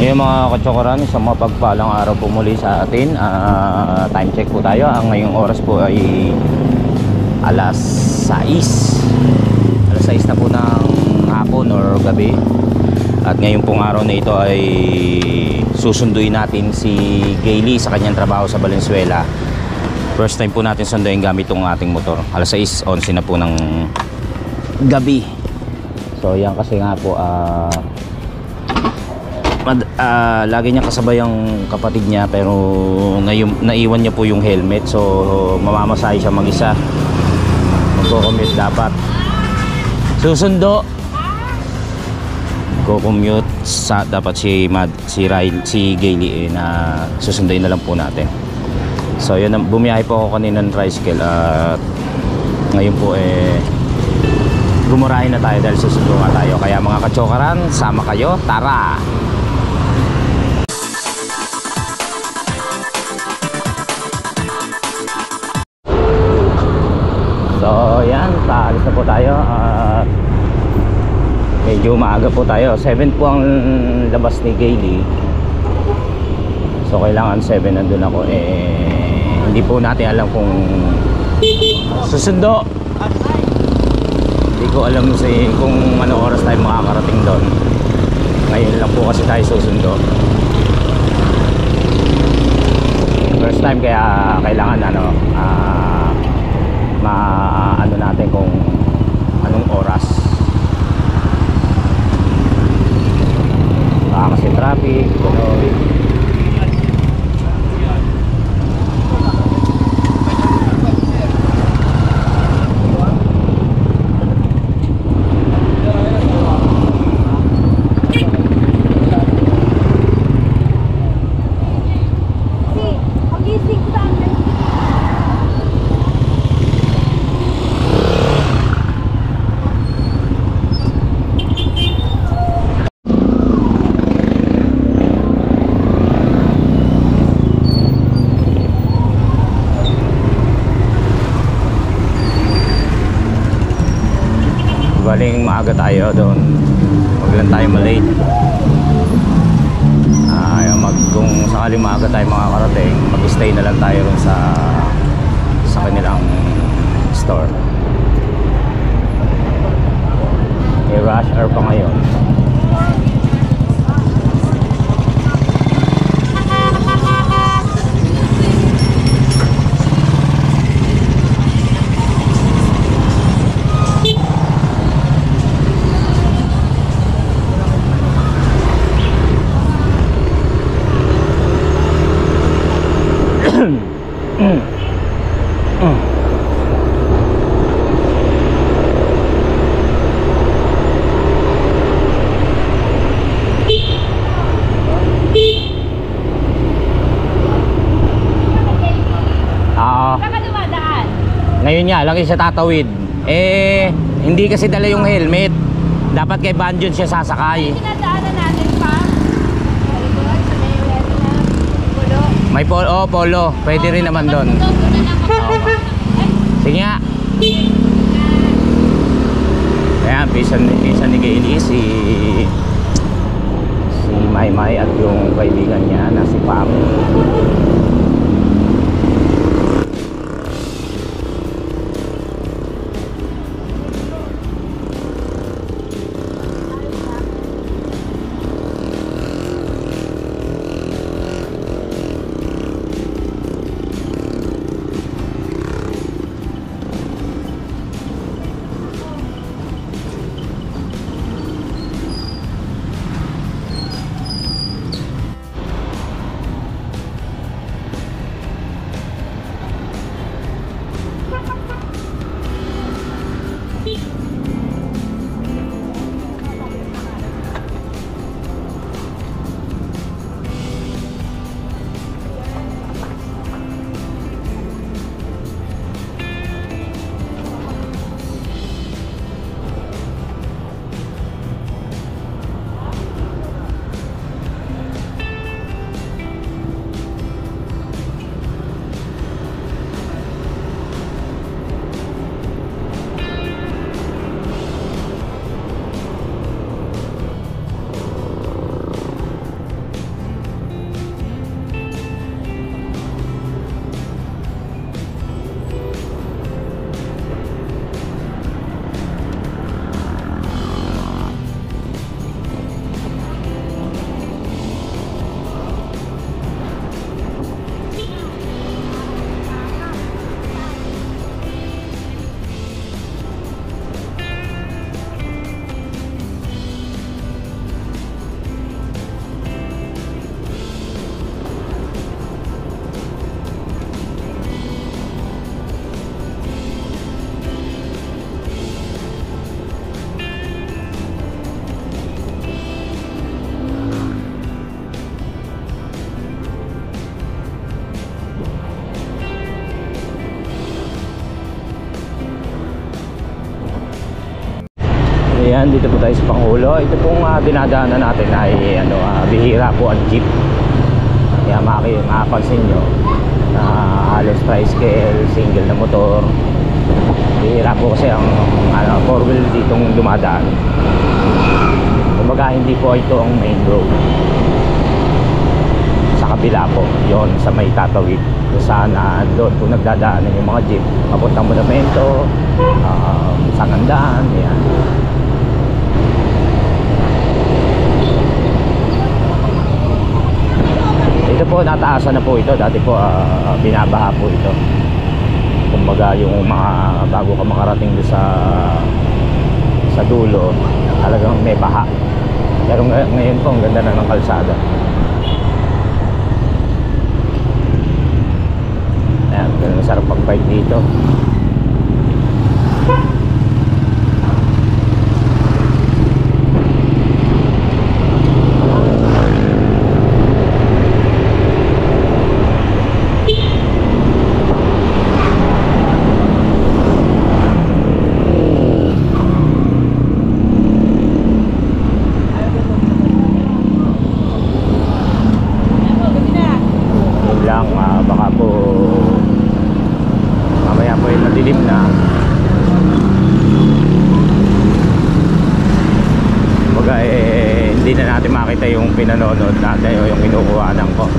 Yung mga katsokoran, sa mapagpalang araw po muli sa atin. Time check po tayo. Ang ngayong oras po ay alas 6. Alas 6 na po ng hapon or gabi. At ngayon pong araw na ito ay susunduin natin si Gayle sa kanyang trabaho sa Valenzuela. First time po natin sunduin gamit itong ating motor. Alas 6:11 na po ng gabi. So yan kasi nga po lagi niya kasabay ang kapatid niya, pero ngayon naiwan niya po yung helmet. So mamamasahe siya mag-isa, magko-commute dapat. Susundo, magko-commute sa dapat si Gayle na susunduin na lang po natin. So yun, bumiyahe po ako kanina ng tricycle at ngayon po gumurahin na tayo dahil susundo nga tayo. Kaya mga katsokaran, sama kayo, tara! So yan, paalis na po tayo. Medyo maaga po tayo. 7 po ang labas ni Gayle. So kailangan 7 nandun ako. Hindi po natin alam kung susundo. Hindi ko alam kung ano oras tayo makakarating doon. Ngayon lang po kasi tayo susundo. First time, kaya kailangan ano natin kung anong oras. Kasi traffic, baling maaga tayo doon, huwag lang tayo malate. Kung sakaling maaga tayo makakarating, mag-stay na lang tayo rin sa kanilang store. Rush hour pa ngayon. Ngayon nga, lagi siya tatawid. Hindi kasi dala yung helmet. Dapat kay Banjon siya sasakay. Pinadaanan natin pa. May polo, polo. Pwede rin naman doon. Sige nga. Ayan, pisan ni Gayle, si Maymay at yung kaibigan niya na si Pam. Ayan, dito po tayo sa Pangulo. Ito pong dinadaanan natin ay bihira po ang jeep. Kaya makapansin nyo na halos tricycle, single na motor. Bihira po kasi ang four wheel ditong dumadaan. Kumbaga hindi po ito ang main road. Sa kabila po, yon sa may tatawid. Kung saan doon po nagdadaanan yung mga jeep papuntang Monumento, Sangandaan, yan. Ito po, nataasan na po ito. Dati po binabaha po ito. Kumbaga yung mga bago ka makarating doon sa dulo, talagang may baha. Pero ngayon po ang ganda na ng kalsada. Ayan, ganun sarap pag-bike dito. Hindi na natin makita yung pinanonood natin o yung kinukuhanan ko.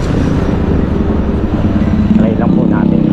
Try lang po natin.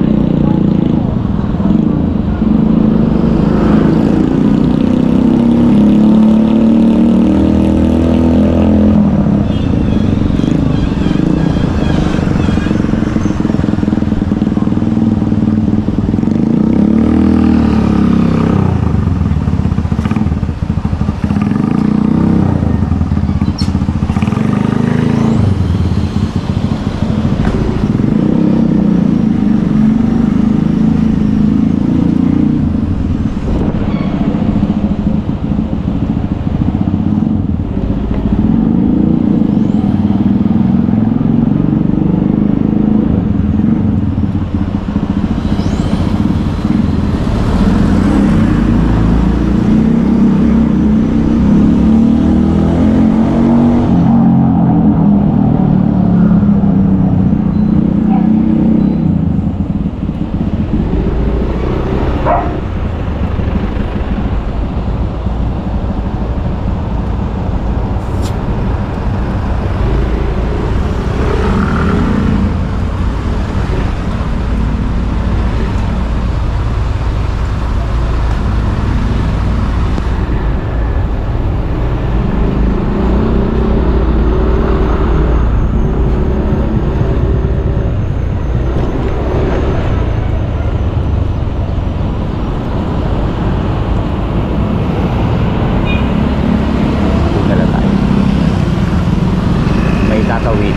Tatawid.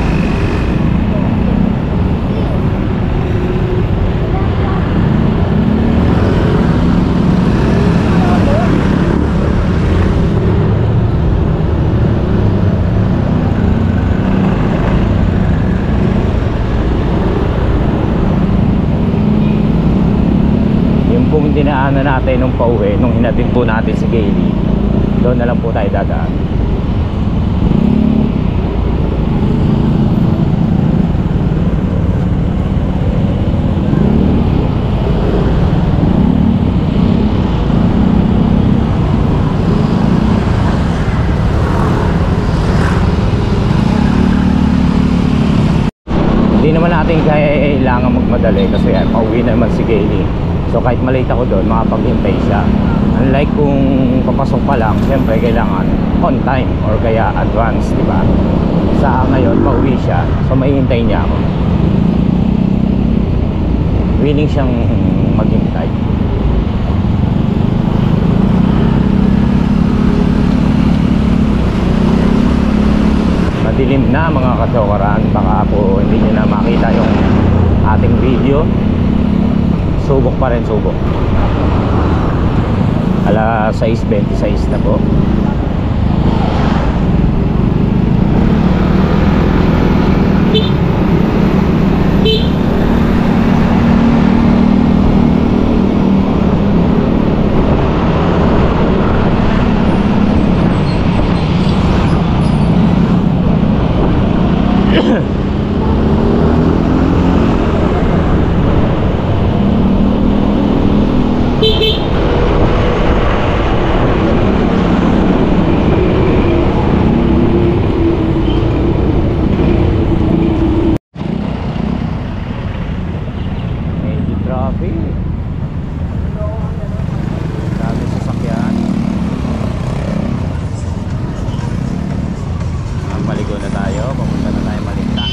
Yung pong dinaanan natin nung pauwi, nung hinatid po natin si Gailey, doon na lang po tayo dadaan. Hindi naman natin kailangan magmadali kasi pauwi na naman si Gailey. So kahit malate ako doon, makapaghintay siya. Unlike kung papasok pa lang, siyempre kailangan on time or kaya advance, di ba? Sa ngayon, pauwi siya, so maihintay niya ako. Willing siyang maghintay. Madilim na mga kasokaran, baka po hindi nyo na makita yung ating video. Subok pa rin, subok. Alas 6:26 na po. Medyo traffic. Dami sasakyan. Maligo na tayo. Papunta na tayo Malinta.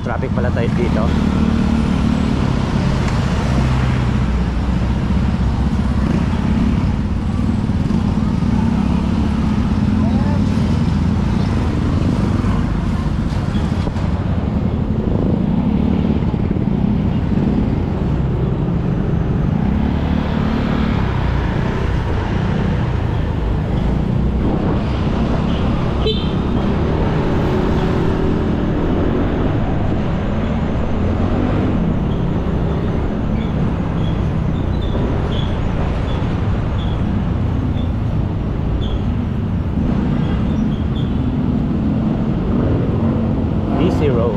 Traffic pala tayo dito. DC Road.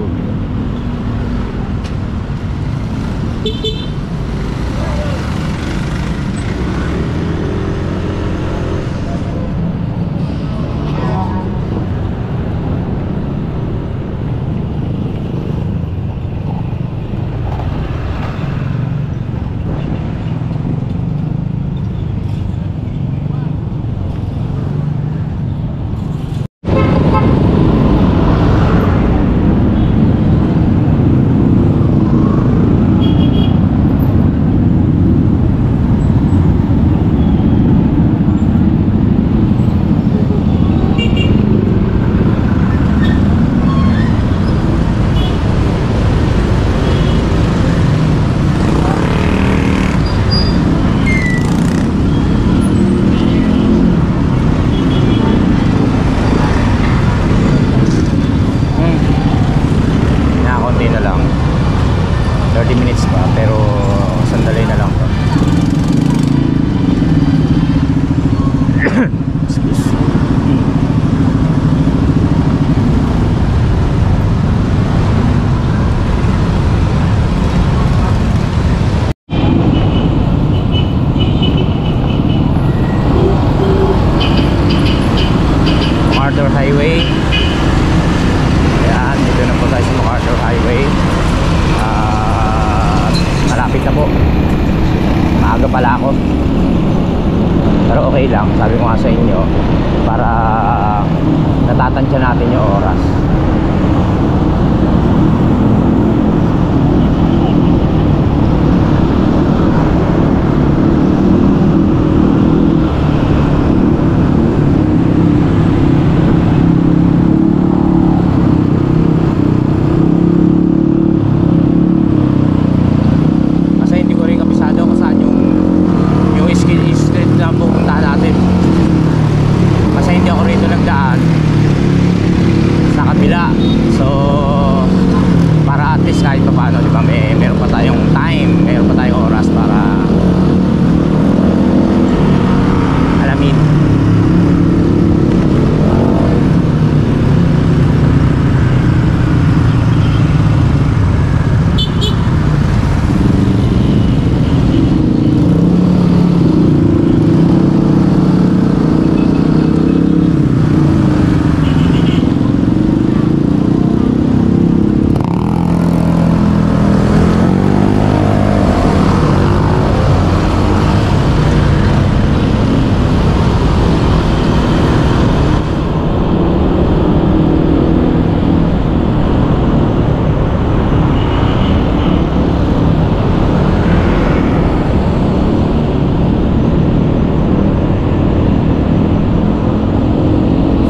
Konti na lang, 30 minutes pa, pero sandali na lang to. Excuse. MacArthur Highway. Ayan, dito na po tayo sa MacArthur Highway. Malapit na po. Maaga pala ako, pero okay lang. Sabi ko nga sa inyo, para natatansya natin yung oras. Kahit pa paano, di ba, meron pa tayong time, meron pa tayong oras para alamin.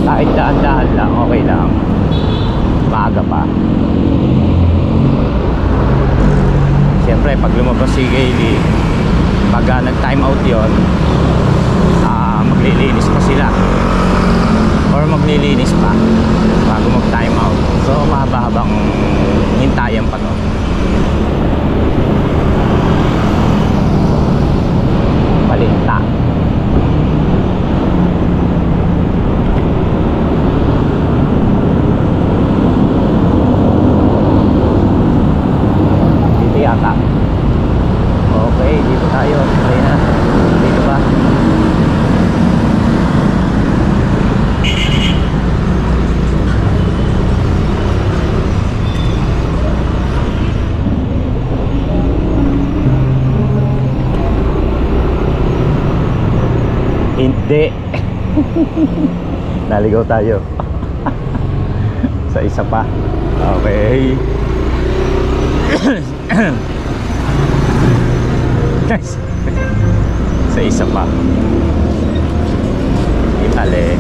Kahit daan-daan lang, okay lang. Maaga pa. Siyempre, pag lumabas si Gailey, pag nag-time out yun, maglilinis pa sila. Or maglilinis pa bago mag-time out. So, mahaba-habang hintayan pa to. Okay, dito tayo. Okay na. Dito ba? Hindi. Naligaw tayo. Sa isa pa. Okay. Guys. Sa isa pa. Itali.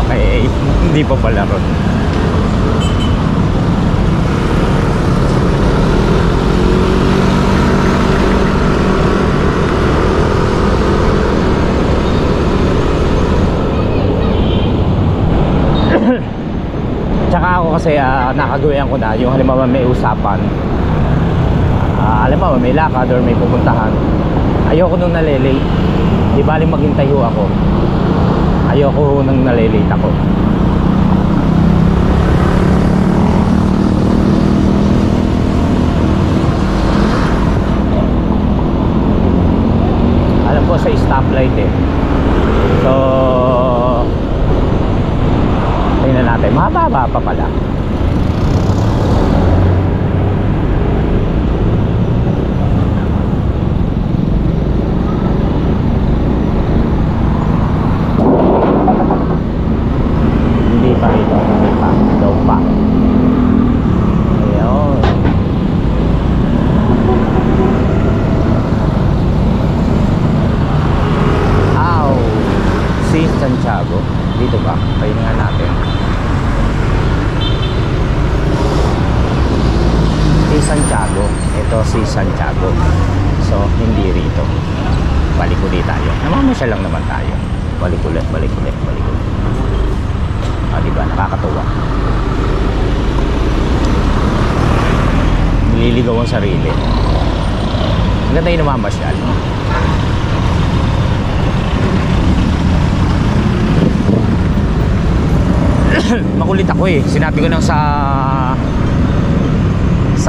Okay. Hindi pa pala ron. Tsaka ako kasi nakagawian ko na yung halimbawa may usapan, halimbawa may lakad or may pupuntahan, ayoko nung nalilate. Di bali maghintay ho ako, ayoko nung nalilate ako. Alam ko sa stoplight eh. So tingnan natin, mababa pa pala. Hindi pa ito, hindi pa, daw pa. Ayun. Ow, si Santiago. Dito ba? Pahinga natin. Si Santiago. Ito si Santiago. So, hindi rito. Balik ulit tayo. Namamasyal lang naman tayo. Balik ulit, balik ulit, balik ulit. Diba? Nakakatuwa. Nililigaw ang sarili. Ang ganda yung namamasyal. Makulit ako eh. Sinabi ko nang sa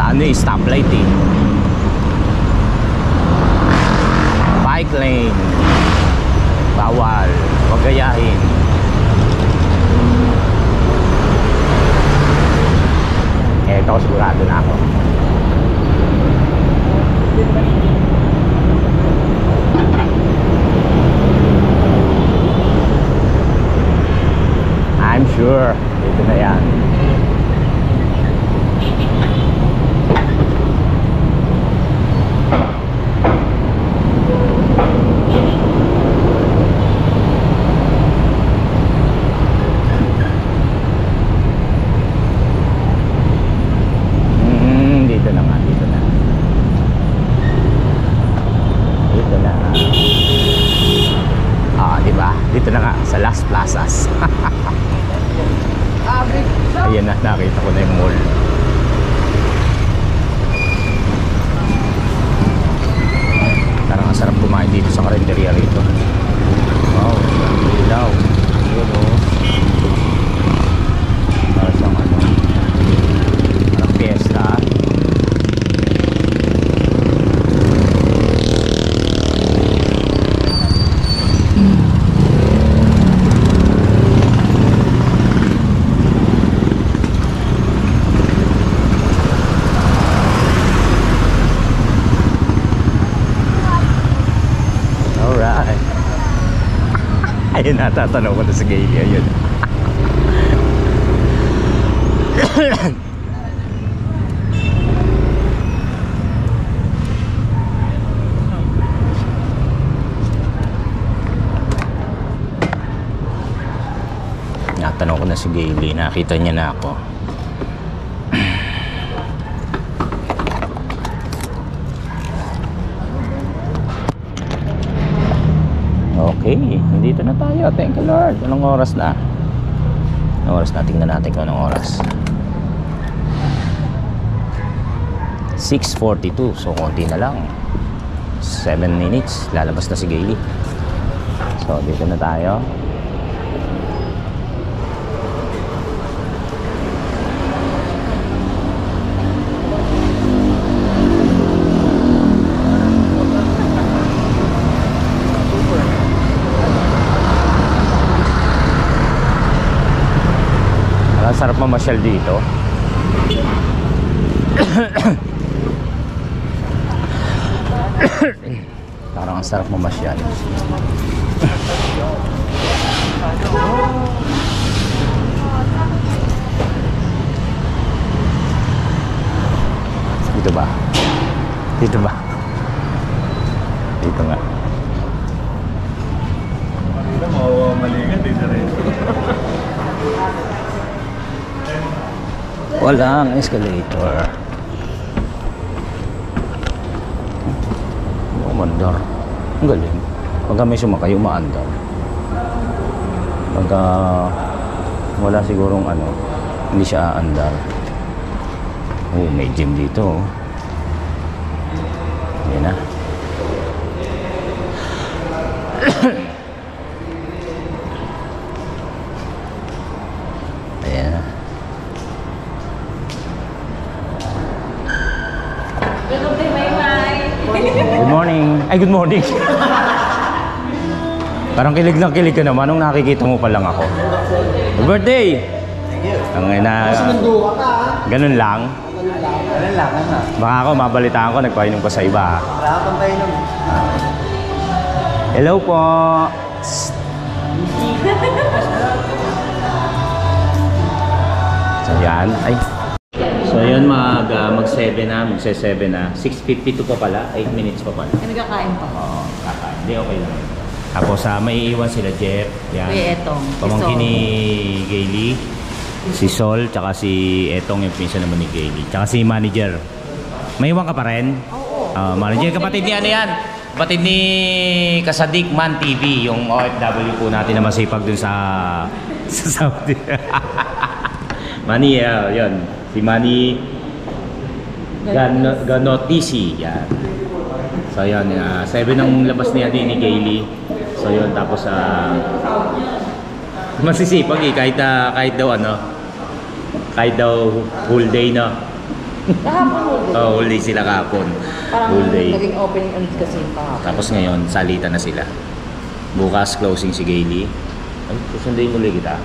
ano eh, stoplight eh. Bike lane. Bawal. Huwag gayahin. Eh, ito sigurado na ako. I'm sure dito na yan. Dito na nga, dito na. Dito na. Diba? Dito na nga sa Las Plazas. Ayan na, nakita ko na yung mall. Parang ang sarap kumain dito sa karinderya rito. Wow, ilaw. Yun o. Parang siyang ano, parang fiesta. Ayun, natatanaw ko na sa Gailey. Ayun. Natanong ko na si Gailey. Nakita niya na ako. Okay, nandito na tayo. Thank you Lord. Anong oras na? Anong oras na? Tingnan natin kung anong oras. 6:42. So konti na lang. 7 minutes. Lalabas na si Gailey. So, dito na tayo. Ang sarap mamasyal dito. Parang ang sarap mamasyal. Dito ba? Dito ba? Dito nga. Kita mau maligat dito rin. Walang escalator. Umandar. Ang galing. Pagka may sumakay, umaandar. Pagka wala sigurong ano, hindi siya aandar. Oh, may gym dito. Yan na. Ayan na. Good morning. Ay, good morning. Parang kilig na kilig ka naman nung nakikita mo pa lang ako. Good birthday! Thank you. Ang ina. Ganun lang. Ganun lang, ano? Baka ako, mabalitaan ko, nagpainom pa sa iba. Wala kang painom. Hello po. So yan. Ay. So yun, mag-7 na, magse-7 na. 6:52 pa pala, 8 minutes pa pala. Nagkakain pa. Oo, kakain. Hindi, okay lang. Tapos may iiwan sila Jeff. Yan. Kuya Etong. Pamangkin ni Gayle. Si Sol, tsaka si Etong, yung pinsan naman ni Gayle. Tsaka si manager. May iwan ka pa rin? Oo. Manager, kapatid ni ano yan? Kapatid ni Kasadik Man TV, yung OFW po natin na masipag dun sa Saudi. Manny, yun. Si Manny Ganotisi. Yan. So yun, 7 ang labas niya din ni Gayle. So yun, tapos masisipag kahit daw ano, kahit daw whole day na. Kahapon mo. Oh, whole day sila kahapon. Parang Whole day. naging opening ulit kasi kahapon. Tapos ngayon, salita na sila. Bukas, closing si Gayle. Ay, susunduin muli kita.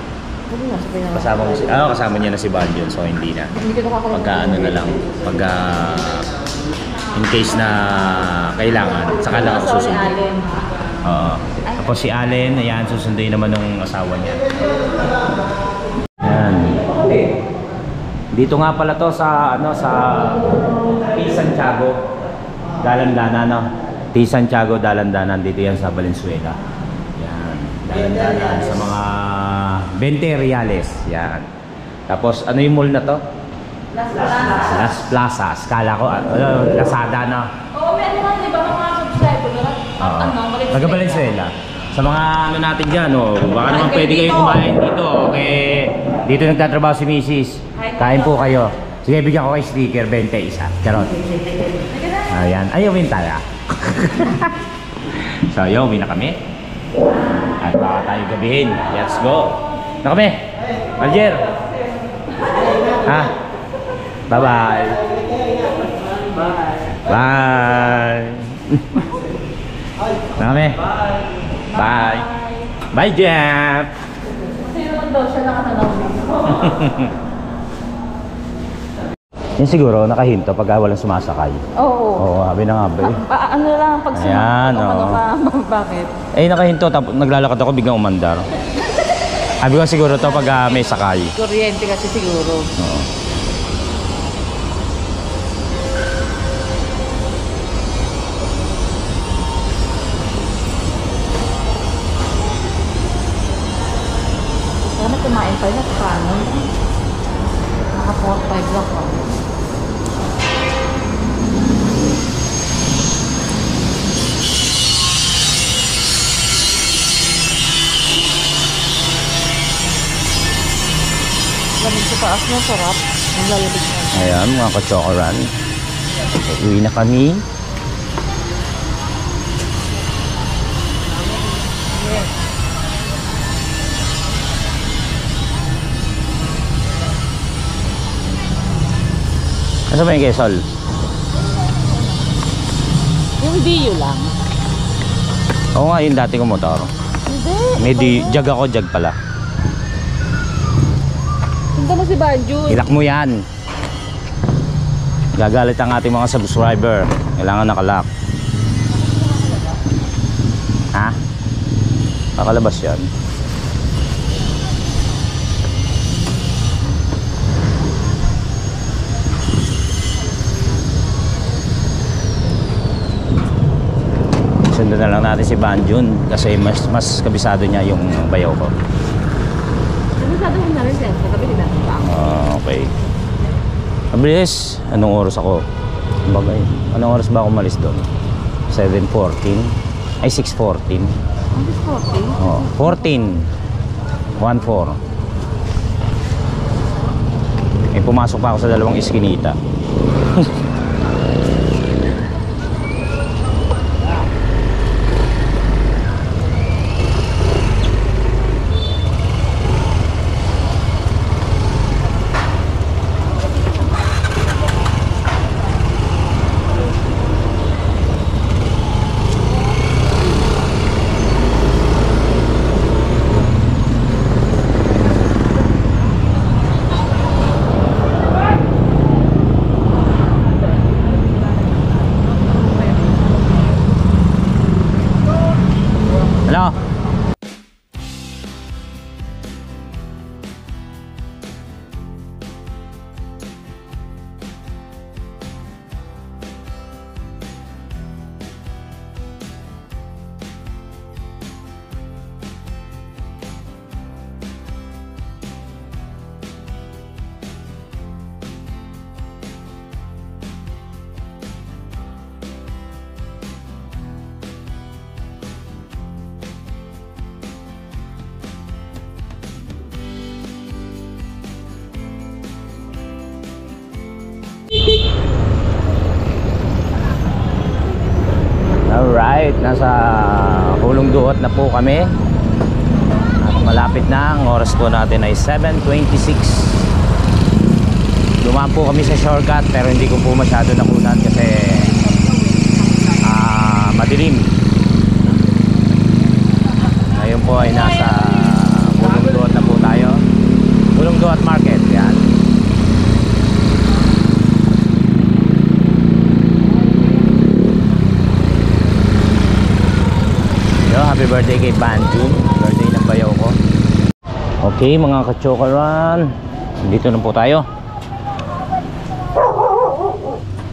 Hindi na, sabi na. Kasama mo kasama niya na si Banjon, so hindi na. Hindi ko nakakalimutan. Pagka ano na lang, pagka in case na kailangan, saka lang ako susunduin. Allen. Oo. Tapos si Allen, ayan, susunduin naman ng asawa niya. Ayan. Dito nga pala to sa T. Santiago, Dalandanan, no? T. Santiago, Dalandanan, dito yan sa Valenzuela. Yan, Dalandanan sa mga 20 reales. Yan. Tapos ano yung mall na to? Las Plaza. Kala ko, Lazada, no? Oo, may ano nga, di ba mga subscriber na? Taga Valenzuela. Sa mga ano natin dyan, baka naman pwede kayong kumain dito. Okay, dito nagtatrabaho si Mrs. Kain po kayo. Sige, bigyan ko kay sticker, 20 isa. Charot. Ayan. Ayaw win tayo. So, uwi na kami. At baka tayo gabihin. Let's go. Na kami. Alger. Ha? Bye-bye. Bye. Bye. Na kami. Bye. Bye, Jeff. Kasi naman daw siya nakatanaw dito. Yan siguro, nakahinto pag walang sumasakay. Oo. Oo, habi na nga ba eh. Ano lang, pag Ayan, ano oo. ka, bakit? Eh, nakahinto, tapos naglalakad ako, biglang umandar. Sabi ko siguro to pag may sakay. Kuryente kasi siguro. Oo. Sana kumain pa na paano? Naka 4-5 lang ako. Lamig sa taas na, sarap. Ang lalabig na. Ayan, mga ka-chokoran. Uwi na kami. Yes. Ano ba yung Quezon? Yung Dio lang. Oo nga, yung dati kong motor. Hindi. May jag ako, jag pala. Punta mo si Banjo. Ilak mo yan. Gagalit ang ating mga subscriber. Kailangan nakalak. Ha? Kakalabas yan. Sundan na lang natin si Banjun kasi mas kabisado niya yung bayaw ko. Masyado mo na rin siya. Kagabi na ba? Okay. Mabilis. Anong oras ako? Bagay. Anong oras ba ako malis doon? 7:14? Ay, 6:14. Ang 40? Oh, 14. 1:4. Eh, pumasok pa ako sa dalawang iskinita. Hello? Alright, nasa Hulong Duot na po kami. At malapit na, ang oras po natin ay 7:26. Dumaan po kami sa shortcut pero hindi ko po masyado nakunan kasi madilim. Ngayon po ay nasa Hulong Duot na po tayo. Hulong Duot Market, yan. Happy birthday kay Banjun. Birthday ng bayaw ko. Okay mga kachokaran, dito na po tayo.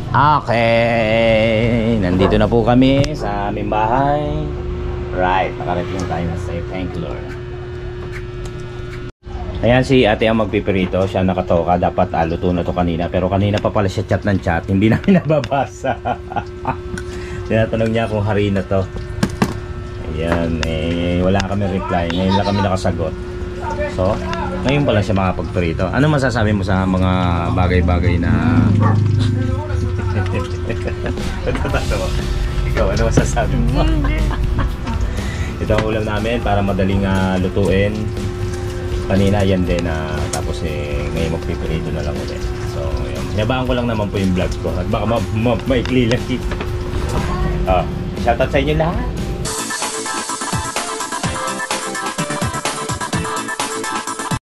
Okay, nandito na po kami sa aming bahay. Right, nakarating tayo na safe. Thank you Lord. Ayan si ate ang magpipirito. Siya nakatoka. Dapat luto na to kanina. Pero kanina pa pala siya chat ng chat. Hindi namin nababasa. Tinatanong niya kung hari na to. Ayan, wala kami reply. Ngayon lang kami nakasagot. So, ngayon pala siya makapagprito. Ano masasabi mo sa mga bagay-bagay na... Ikaw, ano masasabi mo? Ito ang ulam namin para madaling lutuin. Kanina yan din. Tapos ngayon magpipirito na lang ulit. So, yun. Yabaan ko lang naman po yung vlog ko. At baka maikli lang. Shoutout sa inyo lahat.